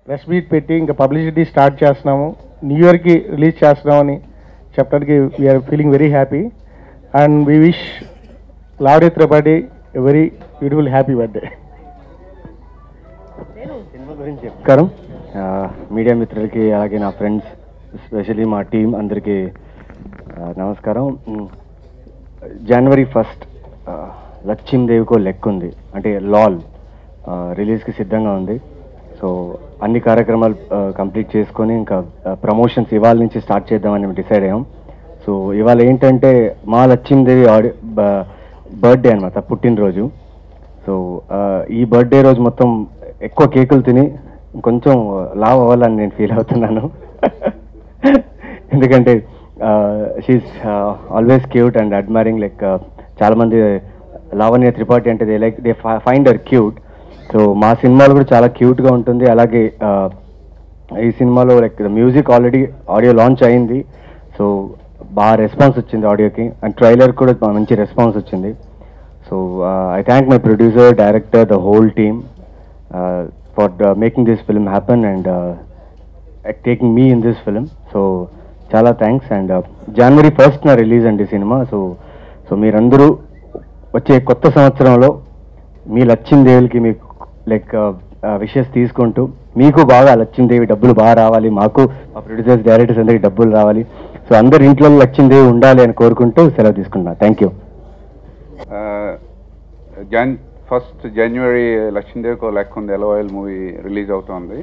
Press meet పెట్టి ఇంకా publicity start చేస్తున్నాము. న్యూ ఇయర్కి రిలీజ్ చేస్తున్నామని చెప్పడానికి we're feeling very happy and we wish Lavanya Tripathi a very beautiful happy birthday. Cinema గురించి చెప్తారు మీడియా మిత్రులకి, అలాగే నా ఫ్రెండ్స్, ఎస్పెషలీ మా టీం అందరికీ నమస్కారం. జనవరి 1 లక్ష్మీదేవికో లెక్క ఉంది అంటే లాల్ రిలీజ్కి సిద్ధంగా ఉంది. సో అన్ని కార్యక్రమాలు కంప్లీట్ చేసుకొని ఇంకా ప్రమోషన్స్ ఇవాళ నుంచి స్టార్ట్ చేద్దామని డిసైడ్ అయ్యాం. సో ఇవాళ ఏంటంటే మా లక్ష్మీదేవి బర్త్డే అనమాట, పుట్టినరోజు. సో ఈ బర్త్డే రోజు మొత్తం ఎక్కువ కేకులు తిని కొంచెం లావ్ అవ్వాలని నేను ఫీల్ అవుతున్నాను. ఎందుకంటే she's always cute and admiring. Like చాలామంది లావణ్య త్రిపాఠి అంటే they find her cute. So మా సినిమాలో కూడా చాలా క్యూట్గా ఉంటుంది. అలాగే ఈ సినిమాలో like music already audio launch అయింది. సో బాగా రెస్పాన్స్ వచ్చింది ఆడియోకి, అండ్ ట్రైలర్ కూడా మంచి రెస్పాన్స్ వచ్చింది. So I thank my producer, director, the whole team for making this film happen and taking me in this film. So చాలా thanks. And January 1 release అండి cinema. So మీరందరూ వచ్చే కొత్త సంవత్సరంలో మీ లక్ష్మీదేవికి మీకు లైక్ విషెస్ తీసుకుంటూ మీకు బాగా లక్ష్మీదేవి డబ్బులు బాగా రావాలి, మాకు మా ప్రొడ్యూసర్స్, డైరెక్టర్స్ అందరికి డబ్బులు రావాలి. సో అందరి ఇంట్లో లక్ష్మీదేవి ఉండాలి అని కోరుకుంటూ సెలవు తీసుకుంటున్నా. Thank you. 1 జనవరి లక్ష్మీదేవికో లెక్క ఉంది ఎల్ఓఎల్ మూవీ రిలీజ్ అవుతుంది.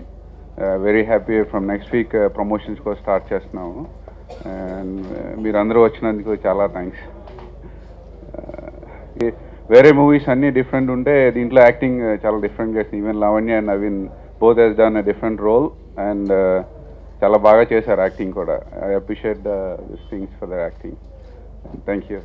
Very happy. From next week promotions కూడా స్టార్ట్ చేస్తున్నాము. అండ్ మీరందరూ వచ్చినందుకు చాలా థ్యాంక్స్. వేరే మూవీస్ అన్నీ డిఫరెంట్ ఉంటే దీంట్లో యాక్టింగ్ చాలా డిఫరెంట్గా చేసింది. Even Lavanya and Naveen both has done a different role and చాలా బాగా చేశారు యాక్టింగ్ కూడా. I appreciate this things for the acting. Thank you.